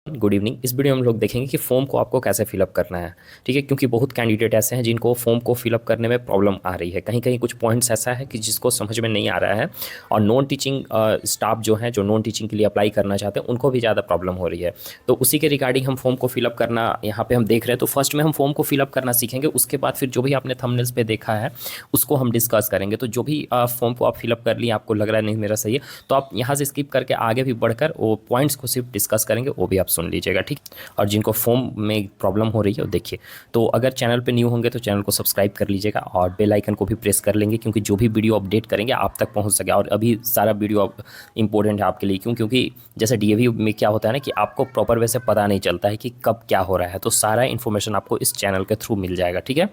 Good evening. इस video में हम लोग देखेंगे कि फॉर्म को आपको कैसे फिलअप करना है। ठीक है, क्योंकि बहुत कैंडिडेट ऐसे हैं जिनको फॉर्म को फिलअप करने में प्रॉब्लम आ रही है। कहीं कहीं कुछ पॉइंट्स ऐसा है कि जिसको समझ में नहीं आ रहा है, और नॉन टीचिंग स्टाफ जो है, जो नॉन टीचिंग के लिए अप्लाई करना चाहते हैं, उनको भी ज़्यादा प्रॉब्लम हो रही है। तो उसी के रिगार्डिंग हम फॉर्म को फिलअप करना यहाँ पे हम देख रहे हैं। तो फर्स्ट में हम फॉर्म को फिलअप करना सीखेंगे, उसके बाद फिर जो भी आपने थंबनेल्स पे देखा है उसको हम डिस्कस करेंगे। तो जो भी फॉर्म को आप फिलअप कर लिए, आपको लग रहा है नहीं मेरा सही है, तो आप यहाँ से स्किप करके आगे भी बढ़कर वो पॉइंट्स को सिर्फ डिस्कस करेंगे, वो भी आप सुन लीजिएगा। ठीक, और जिनको फॉर्म में प्रॉब्लम हो रही है वो देखिए। तो अगर चैनल पे न्यू होंगे तो चैनल को सब्सक्राइब कर लीजिएगा और बेल आइकन को भी प्रेस कर लेंगे, क्योंकि जो भी वीडियो अपडेट करेंगे आप तक पहुंच सके। और अभी सारा वीडियो इंपॉर्टेंट है आपके लिए, क्योंकि जैसे डीएवी में क्या होता है ना कि आपको प्रॉपर वे से पता नहीं चलता है कि कब क्या हो रहा है। तो सारा इन्फॉर्मेशन आपको इस चैनल के थ्रू मिल जाएगा। ठीक है,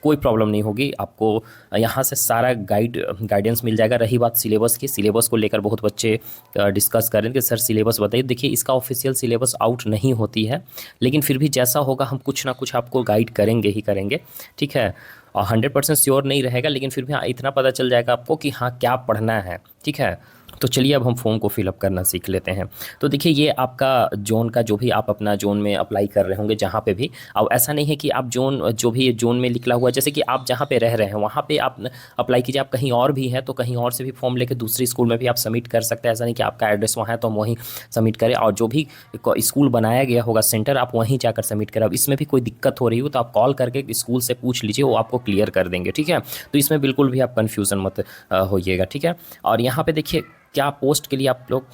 कोई प्रॉब्लम नहीं होगी आपको। यहाँ से सारा गाइडेंस मिल जाएगा। रही बात सिलेबस की, सिलेबस को लेकर बहुत बच्चे डिस्कस कर रहे हैं कि सर सिलेबस बताइए। देखिए, इसका ऑफिशियल सिलेबस आउट नहीं होती है, लेकिन फिर भी जैसा होगा हम कुछ ना कुछ आपको गाइड करेंगे ही करेंगे। ठीक है, और 100% श्योर नहीं रहेगा, लेकिन फिर भी हाँ इतना पता चल जाएगा आपको कि हाँ क्या पढ़ना है। ठीक है, तो चलिए अब हम फॉर्म को फिलअप करना सीख लेते हैं। तो देखिए, ये आपका जोन का, जो भी आप अपना जोन में अप्लाई कर रहे होंगे जहाँ पे भी, अब ऐसा नहीं है कि आप जोन जो भी जोन में निकला हुआ है, जैसे कि आप जहाँ पे रह रहे हैं वहाँ पे आप अप्लाई कीजिए। आप कहीं और भी हैं तो कहीं और से भी फॉर्म लेके दूसरी स्कूल में भी आप सबमिट कर सकते हैं। ऐसा नहीं कि आपका एड्रेस वहाँ है तो हम वहीं सबमिट करें, और जो भी स्कूल बनाया गया होगा सेंटर, आप वहीं जाकर सबमिट करें। अब इसमें भी कोई दिक्कत हो रही हो तो आप कॉल करके स्कूल से पूछ लीजिए, वो आपको क्लियर कर देंगे। ठीक है, तो इसमें बिल्कुल भी आप कन्फ्यूज़न मत होइएगा। ठीक है, और यहाँ पे देखिए क्या पोस्ट के लिए आप लोग,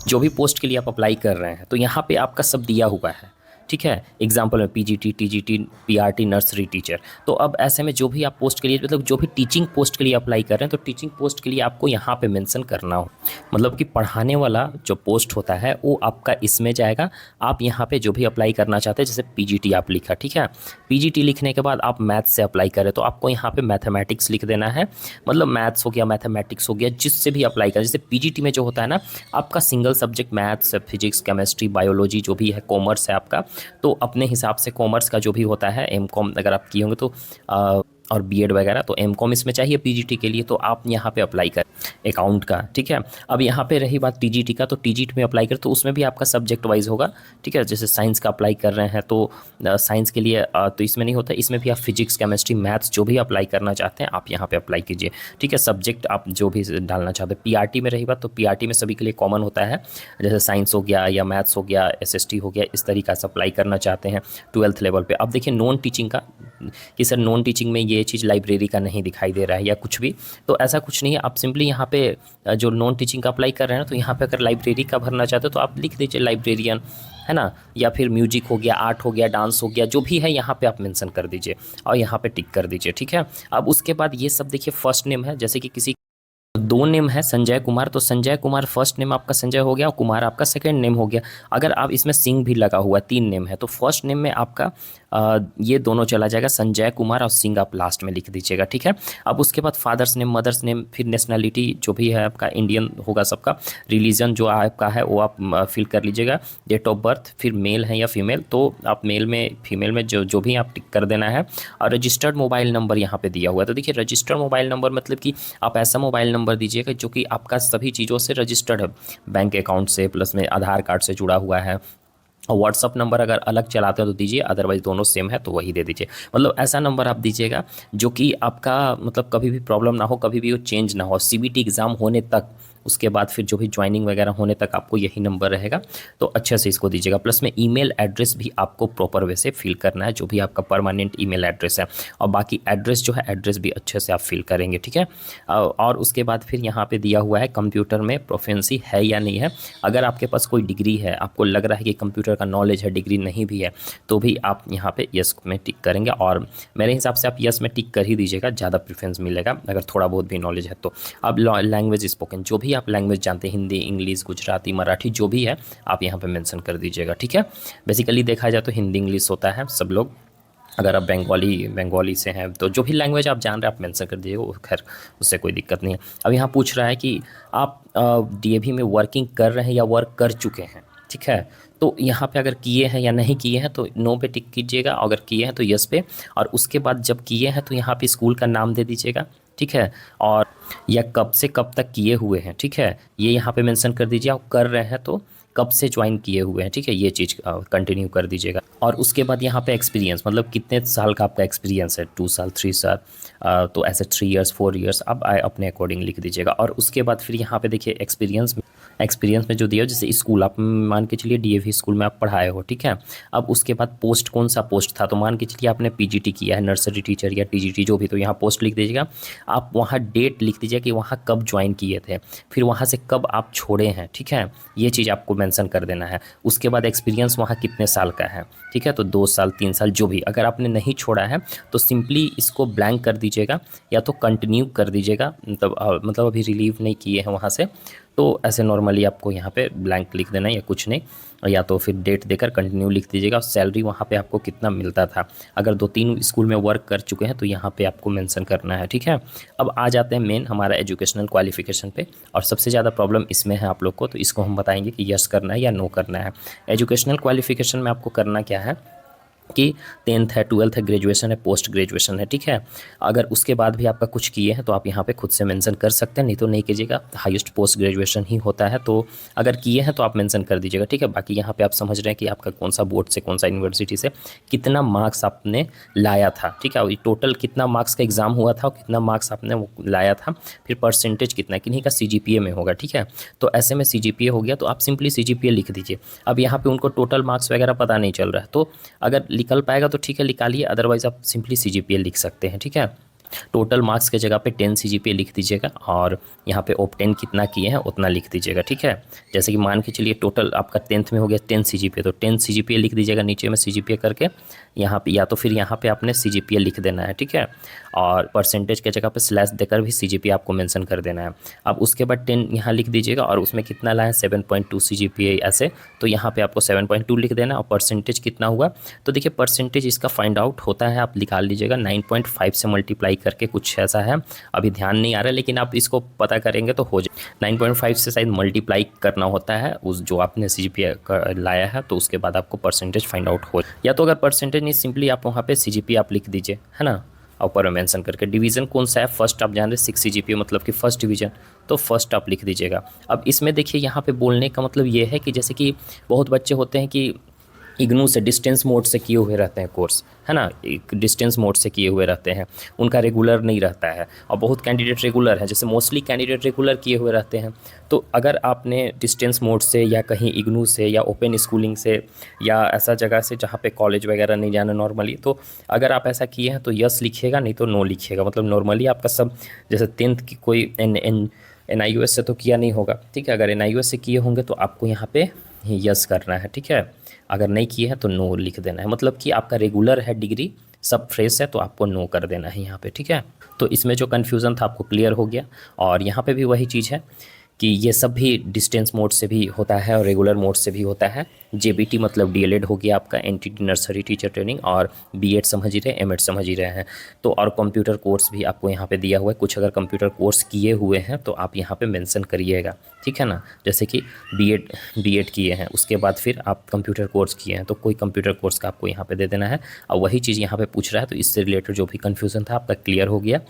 जो भी पोस्ट के लिए आप अप्लाई कर रहे हैं, तो यहाँ पे आपका सब दिया हुआ है। ठीक है, एग्जाम्पल में PGT, TGT, PRT, nursery teacher. तो अब ऐसे में जो भी आप पोस्ट के लिए, मतलब जो भी टीचिंग पोस्ट के लिए अप्लाई कर रहे हैं, तो टीचिंग पोस्ट के लिए आपको यहाँ पे मेंशन करना हो, मतलब कि पढ़ाने वाला जो पोस्ट होता है वो आपका इसमें जाएगा। आप यहाँ पे जो भी अप्लाई करना चाहते हैं, जैसे पीजीटी आप लिखा, ठीक है, पीजीटी लिखने के बाद आप मैथ्स से अप्लाई करें तो आपको यहाँ पे मैथमेटिक्स लिख देना है। मतलब मैथ्स हो गया, मैथमेटिक्स हो गया, जिससे भी अप्लाई करें। जैसे पीजीटी में जो होता है ना, आपका single subject maths, physics, chemistry, biology जो भी है, कॉमर्स है आपका, तो अपने हिसाब से कॉमर्स का जो भी होता है, एम कॉम अगर आप किए होंगे तो और बीएड वगैरह, तो एम कॉम इसमें चाहिए पीजीटी के लिए, तो आप यहाँ पे अप्लाई करें अकाउंट का। ठीक है, अब यहाँ पे रही बात टीजीटी का, तो टीजीटी में अप्लाई करें तो उसमें भी आपका सब्जेक्ट वाइज होगा। ठीक है, जैसे साइंस का अप्लाई कर रहे हैं तो साइंस के लिए तो इसमें नहीं होता, इसमें भी आप फिजिक्स, केमिस्ट्री, मैथ्स जो भी अप्लाई करना चाहते हैं आप यहाँ पे अप्लाई कीजिए। ठीक है, सब्जेक्ट आप जो भी डालना चाहते हैं। पीआरटी में रही बात, तो पीआरटी में सभी के लिए कॉमन होता है, जैसे साइंस हो गया या मैथ्स हो गया, एसएसटी हो गया, इस तरीका से अप्लाई करना चाहते हैं 12th लेवल पे। अब देखिए नॉन टीचिंग का, कि सर नॉन टीचिंग में ये चीज़ लाइब्रेरी का नहीं दिखाई दे रहा है या कुछ भी, तो ऐसा कुछ नहीं है। आप सिंपली यहाँ पे जो नॉन टीचिंग का अप्लाई कर रहे हैं तो यहाँ पे अगर लाइब्रेरी का भरना चाहते हो तो आप लिख दीजिए लाइब्रेरियन, है ना, या फिर म्यूजिक हो गया, आर्ट हो गया, डांस हो गया, जो भी है यहाँ पे आप मेंशन कर दीजिए और यहाँ पे टिक कर दीजिए। ठीक है, अब उसके बाद ये सब देखिए फर्स्ट नेम है, जैसे कि किसी दो नेम है संजय कुमार, तो संजय कुमार फर्स्ट नेम आपका संजय हो गया और कुमार आपका सेकंड नेम हो गया। अगर आप इसमें सिंह भी लगा हुआ, 3 नेम है, तो फर्स्ट नेम में आपका ये दोनों चला जाएगा, संजय कुमार और सिंह आप लास्ट में लिख दीजिएगा। ठीक है, अब उसके बाद फादर्स नेम, मदर्स नेम, फिर नेशनैलिटी जो भी है आपका इंडियन होगा सबका, रिलीजन जो आपका है वो आप फिल कर लीजिएगा, डेट ऑफ बर्थ, फिर मेल है या फीमेल, तो आप मेल में फीमेल में जो भी आप टिक कर देना है। और रजिस्टर्ड मोबाइल नंबर यहाँ पे दिया हुआ है, तो देखिए रजिस्टर्ड मोबाइल नंबर मतलब कि आप ऐसा मोबाइल नंबर दीजिएगा जो कि आपका सभी चीज़ों से रजिस्टर्ड है, बैंक अकाउंट से, प्लस में आधार कार्ड से जुड़ा हुआ है। और व्हाट्सअप नंबर अगर अलग चलाते हो तो दीजिए, अदरवाइज दोनों सेम है तो वही दे दीजिए। मतलब ऐसा नंबर आप दीजिएगा जो कि आपका मतलब कभी भी प्रॉब्लम ना हो, कभी भी वो चेंज ना हो, सीबीटी एग्ज़ाम होने तक, उसके बाद फिर जो भी ज्वाइनिंग वगैरह होने तक आपको यही नंबर रहेगा, तो अच्छे से इसको दीजिएगा। प्लस में ईमेल एड्रेस भी आपको प्रॉपर वे से फिल करना है, जो भी आपका परमानेंट ईमेल एड्रेस है, और बाकी एड्रेस जो है एड्रेस भी अच्छे से आप फिल करेंगे। ठीक है, और उसके बाद फिर यहाँ पे दिया हुआ है कंप्यूटर में प्रोफिशिएंसी है या नहीं है। अगर आपके पास कोई डिग्री है, आपको लग रहा है कि कंप्यूटर का नॉलेज है, डिग्री नहीं भी है, तो भी आप यहाँ पे यस में टिक करेंगे, और मेरे हिसाब से आप यस में टिक कर ही दीजिएगा, ज़्यादा प्रेफरेंस मिलेगा अगर थोड़ा बहुत भी नॉलेज है तो। अब लैंग्वेज स्पोकन, जो भी आप लैंग्वेज जानते हैं, हिंदी, इंग्लिश, गुजराती, मराठी, जो भी है आप यहाँ पे मेंशन कर दीजिएगा। ठीक है, बेसिकली देखा जाए तो हिंदी इंग्लिश होता है सब लोग। अगर आप बंगाली से हैं तो जो भी लैंग्वेज आप जान रहे हैं आप मेंशन कर दीजिए, वो खैर उससे कोई दिक्कत नहीं है। अब यहाँ पूछ रहा है कि आप डीएवी में वर्किंग कर रहे हैं या वर्क कर चुके हैं। ठीक है, तो यहाँ पे अगर किए हैं या नहीं किए हैं तो नो पे टिक कीजिएगा, अगर किए हैं तो यस पे, और उसके बाद जब किए हैं तो यहाँ पे स्कूल का नाम दे दीजिएगा। ठीक है, और या कब से कब तक किए हुए हैं, ठीक है, ये यहाँ पे मेंशन कर दीजिए। आप कर रहे हैं तो कब से ज्वाइन किए हुए हैं, ठीक है, ये चीज़ कंटिन्यू कर दीजिएगा। और उसके बाद यहाँ पे एक्सपीरियंस, मतलब कितने साल का आपका एक्सपीरियंस है, 2 साल 3 साल, तो ऐसे 3 ईयर्स 4 ईयर्स आप अपने अकॉर्डिंग लिख दीजिएगा। और उसके बाद फिर यहाँ पे देखिए एक्सपीरियंस में जो दिया हो, जैसे स्कूल आप मान के चलिए डीएवी स्कूल में आप पढ़ाए हो, ठीक है। अब उसके बाद पोस्ट कौन सा पोस्ट था, तो मान के चलिए आपने पीजीटी किया है, नर्सरी टीचर या टीजीटी जो भी, तो यहाँ पोस्ट लिख दीजिएगा। आप वहाँ डेट लिख दीजिए कि वहाँ कब ज्वाइन किए थे, फिर वहाँ से कब आप छोड़े हैं, ठीक है, ये चीज़ आपको मेंशन कर देना है। उसके बाद एक्सपीरियंस वहाँ कितने साल का है, ठीक है, तो 2 साल 3 साल जो भी। अगर आपने नहीं छोड़ा है तो सिंपली इसको ब्लैंक कर दीजिएगा या तो कंटिन्यू कर दीजिएगा, मतलब अभी रिलीव नहीं किए हैं वहाँ से, तो ऐसे नॉर्मली आपको यहाँ पे ब्लैंक लिख देना है या कुछ नहीं, या तो फिर डेट देकर कंटिन्यू लिख दीजिएगा। और सैलरी वहाँ पे आपको कितना मिलता था, अगर 2-3 स्कूल में वर्क कर चुके हैं तो यहाँ पे आपको मेंशन करना है, ठीक है। अब आ जाते हैं मेन हमारा एजुकेशनल क्वालिफिकेशन पे, और सबसे ज़्यादा प्रॉब्लम इसमें है आप लोग को, तो इसको हम बताएंगे कि यस करना है या नो करना है। एजुकेशनल क्वालिफिकेशन में आपको करना क्या है कि 10th है, 12th है, ग्रेजुएशन है, पोस्ट ग्रेजुएशन है, ठीक है। अगर उसके बाद भी आपका कुछ किए हैं तो आप यहाँ पे खुद से मेंशन कर सकते हैं, नहीं तो नहीं कीजिएगा, हाईएस्ट पोस्ट ग्रेजुएशन ही होता है, तो अगर किए हैं तो आप मेंशन कर दीजिएगा, ठीक है। बाकी यहाँ पे आप समझ रहे हैं कि आपका कौन सा बोर्ड से, कौन सा यूनिवर्सिटी से कितना मार्क्स आपने लाया था, ठीक है, टोटल कितना मार्क्स का एग्ज़ाम हुआ था और कितना मार्क्स आपने वो लाया था, फिर परसेंटेज कितना, किन्हीं का CGPA में होगा, ठीक है। तो ऐसे में CGPA हो गया तो आप सिंपली CGPA लिख दीजिए। अब यहाँ पर उनको टोटल मार्क्स वगैरह पता नहीं चल रहा है, तो अगर निकल पाएगा तो ठीक है निकालिए, अदरवाइज आप सिंपली CGPA लिख सकते हैं, ठीक है। टोटल मार्क्स के जगह पे 10 CGPA लिख दीजिएगा और यहाँ पे ऑब्टेन कितना किए हैं उतना लिख दीजिएगा, ठीक है। जैसे कि मान के चलिए टोटल आपका 10th में हो गया 10 CGPA, तो 10 CGPA लिख दीजिएगा नीचे में CGPA करके यहाँ पे, या तो फिर यहाँ पे आपने CGPA लिख देना है, ठीक है। और परसेंटेज के जगह पे स्लैश देकर भी CGPA आपको मेंशन कर देना है। अब उसके बाद 10 यहाँ लिख दीजिएगा और उसमें कितना लाए 7.2 CGPA ऐसे, तो यहाँ पे आपको 7.2 लिख देना। और परसेंटेज कितना हुआ, तो देखिए परसेंटेज इसका फाइंड आउट होता है, आप निकाल लीजिएगा 9.5 से मल्टीप्लाई करके, कुछ ऐसा है, अभी ध्यान नहीं आ रहा है, लेकिन आप इसको पता करेंगे तो हो जाए। 9.5 से शायद मल्टीप्लाई करना होता है उस जो आपने CGPA लाया है, तो उसके बाद आपको परसेंटेज फाइंड आउट हो, या तो अगर परसेंटेज नहीं सिंपली आप वहाँ पे CGPA आप लिख दीजिए, है ना, ऊपर में मेंशन करके। डिवीज़न कौन सा है, फर्स्ट आप जान रहे 6 CGPA मतलब कि फर्स्ट डिवीज़न, तो फर्स्ट आप लिख दीजिएगा। अब इसमें देखिए यहाँ पे बोलने का मतलब ये है कि जैसे कि बहुत बच्चे होते हैं कि इग्नू से डिस्टेंस मोड से किए हुए रहते हैं कोर्स, है ना, एक डिस्टेंस मोड से किए हुए रहते हैं, उनका रेगुलर नहीं रहता है, और बहुत कैंडिडेट रेगुलर है, जैसे मोस्टली कैंडिडेट रेगुलर किए हुए रहते हैं। तो अगर आपने डिस्टेंस मोड से या कहीं इग्नू से या ओपन स्कूलिंग से या ऐसा जगह से जहाँ पे कॉलेज वगैरह नहीं जाना नॉर्मली, तो अगर आप ऐसा किए हैं तो यस लिखिएगा, नहीं तो नो लिखिएगा। मतलब नॉर्मली आपका सब, जैसे 10th की कोई NIUS से तो किया नहीं होगा, ठीक है, अगर NIUS से किए होंगे तो आपको यहाँ पे यस करना है, ठीक है। अगर नहीं किए हैं तो नो लिख देना है, मतलब कि आपका रेगुलर है डिग्री, सब फ्रेश है, तो आपको नो कर देना है यहाँ पे, ठीक है। तो इसमें जो कन्फ्यूज़न था आपको क्लियर हो गया। और यहाँ पे भी वही चीज़ है कि ये सब भी डिस्टेंस मोड से भी होता है और रेगुलर मोड से भी होता है। JBT मतलब DLED हो गया आपका, NTT नर्सरी टीचर ट्रेनिंग, और B.Ed समझ ही रहे, M.Ed समझ ही रहे हैं। तो और कंप्यूटर कोर्स भी आपको यहाँ पे दिया हुआ है, कुछ अगर कंप्यूटर कोर्स किए हुए हैं तो आप यहाँ पे मेंशन करिएगा, ठीक है ना। जैसे कि B.Ed किए हैं, उसके बाद फिर आप कंप्यूटर कोर्स किए हैं, तो कोई कंप्यूटर कोर्स का आपको यहाँ पे दे देना है। और वही चीज़ यहाँ पे पूछ रहा है, तो इससे रिलेटेड जो भी कन्फ्यूज़न था आपका क्लियर हो गया,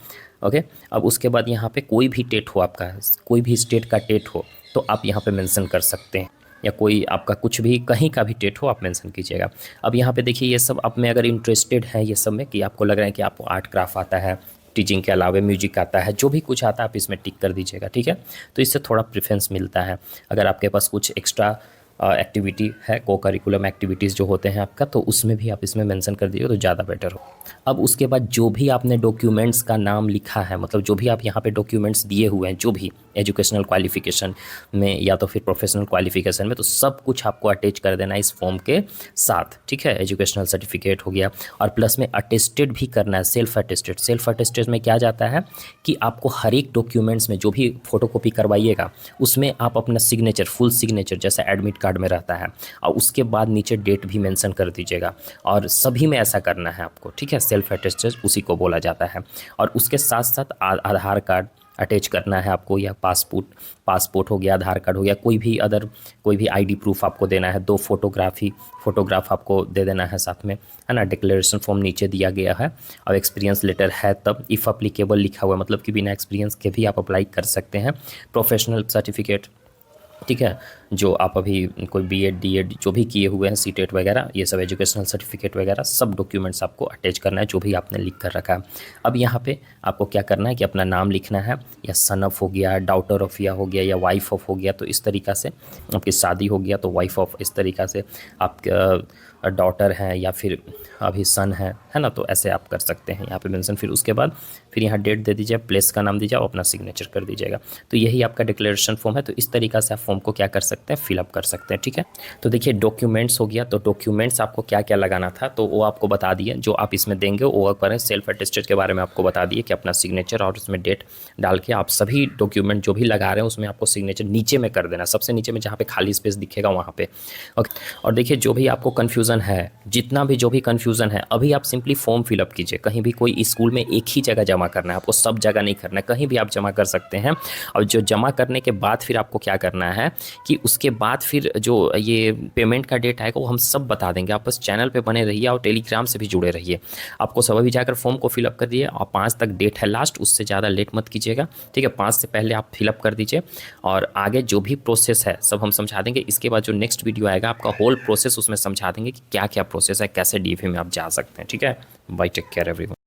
ओके। अब उसके बाद यहाँ पे कोई भी टेट हो आपका, कोई भी स्टेट का टेट हो तो आप यहाँ पे मेंशन कर सकते हैं, या कोई आपका कुछ भी कहीं का भी टेट हो आप मेंशन कीजिएगा। अब यहाँ पे देखिए ये सब, आप में अगर इंटरेस्टेड है ये सब में, कि आपको लग रहा है कि आपको आर्ट क्राफ्ट आता है, टीचिंग के अलावा म्यूजिक आता है, जो भी कुछ आता है आप इसमें टिक कर दीजिएगा, ठीक है। तो इससे थोड़ा प्रेफरेंस मिलता है। अगर आपके पास कुछ एक्स्ट्रा एक्टिविटी है, को करिकुलम एक्टिविटीज़ जो होते हैं आपका, तो उसमें भी आप इसमें मेंशन कर दीजिए तो ज़्यादा बेटर हो। अब उसके बाद जो भी आपने डॉक्यूमेंट्स का नाम लिखा है, मतलब जो भी आप यहाँ पे डॉक्यूमेंट्स दिए हुए हैं, जो भी एजुकेशनल क्वालिफिकेशन में या तो फिर प्रोफेशनल क्वालिफिकेशन में, तो सब कुछ आपको अटैच कर देना है इस फॉर्म के साथ, ठीक है। एजुकेशनल सर्टिफिकेट हो गया, और प्लस में अटेस्टेड भी करना है, सेल्फ अटेस्टेड। सेल्फ अटेस्टेड में क्या जाता है कि आपको हर एक डॉक्यूमेंट्स में जो भी फोटोकॉपी करवाइएगा उसमें आप अपना सिग्नेचर, फुल सिग्नेचर जैसा एडमिट कार्ड में रहता है, और उसके बाद नीचे डेट भी मेंशन कर दीजिएगा। और सभी में ऐसा करना है आपको, ठीक है। सेल्फ अटेस्टेड उसी को बोला जाता है। और उसके साथ साथ आधार कार्ड अटैच करना है आपको, या पासपोर्ट हो गया, आधार कार्ड हो गया, कोई भी ID प्रूफ आपको देना है। 2 फोटोग्राफ आपको दे देना है साथ में, है ना। डिक्लेरेशन फॉर्म नीचे दिया गया है, और एक्सपीरियंस लेटर है तब, इफ़ अप्लीकेबल लिखा हुआ है, मतलब कि बिना एक्सपीरियंस के भी आप अप्लाई कर सकते हैं। प्रोफेशनल सर्टिफिकेट ठीक है। जो आप अभी कोई बीएड डीएड जो भी किए हुए हैं, सीटेट वगैरह, ये सब एजुकेशनल सर्टिफिकेट वगैरह सब डॉक्यूमेंट्स आपको अटैच करना है जो भी आपने लिख कर रखा है। अब यहाँ पे आपको क्या करना है कि अपना नाम लिखना है, या सन ऑफ हो गया, डॉटर ऑफ या हो गया, या वाइफ ऑफ हो गया, तो इस तरीक़ा से आपकी शादी हो गया तो वाइफ ऑफ, इस तरीक़ा से आप डॉटर हैं या फिर अभी सन है ना, तो ऐसे आप कर सकते हैं यहाँ पे मेंशन। फिर उसके बाद फिर यहाँ डेट दे दीजिए, प्लेस का नाम दीजिए और अपना सिग्नेचर कर दीजिएगा। तो यही आपका डिक्लेरेशन फॉर्म है। तो इस तरीक़ा से आप फॉर्म को क्या कर सकते हैं, फिलअप कर सकते हैं। ठीक है। तो देखिए डॉक्यूमेंट्स हो गया, तो डॉक्यूमेंट्स आपको क्या क्या लगाना था तो वो आपको बता दिए। जो आप इसमें देंगे वो पर सेल्फ अटेस्टेड के बारे में आपको बता दिए कि अपना सिग्नेचर और उसमें डेट डाल के आप सभी डॉक्यूमेंट जो भी लगा रहे हैं उसमें आपको सिग्नेचर नीचे में कर देना, सबसे नीचे में जहाँ पे खाली स्पेस दिखेगा वहाँ पे। ओके। और देखिए जो भी आपको कन्फ्यूज़न है, जितना भी जो भी कन्फ्यूज़न है, अभी आप सिंपली फॉर्म फिलअप कीजिए। कहीं भी कोई स्कूल में एक ही जगह जमा करना है, आपको सब जगह नहीं करना है, कहीं भी आप जमा कर सकते हैं। और जो जमा करने के बाद फिर आपको क्या करना है कि उसके बाद फिर जो ये पेमेंट का डेट आएगा वो हम सब बता देंगे। आप बस चैनल पे बने रहिए और टेलीग्राम से भी जुड़े रहिए। आपको सब अभी जाकर फॉर्म को फिलअप कर दिए और 5 तक डेट है लास्ट, उससे ज़्यादा लेट मत कीजिएगा। ठीक है, 5 से पहले आप फिलअप कर दीजिए और आगे जो भी प्रोसेस है सब हम समझा देंगे। इसके बाद जो नेक्स्ट वीडियो आएगा आपका होल प्रोसेस उसमें समझा देंगे कि क्या क्या प्रोसेस है, कैसे डीएफए में आप जा सकते हैं। ठीक है, बाय, टेक केयर एवरीवन।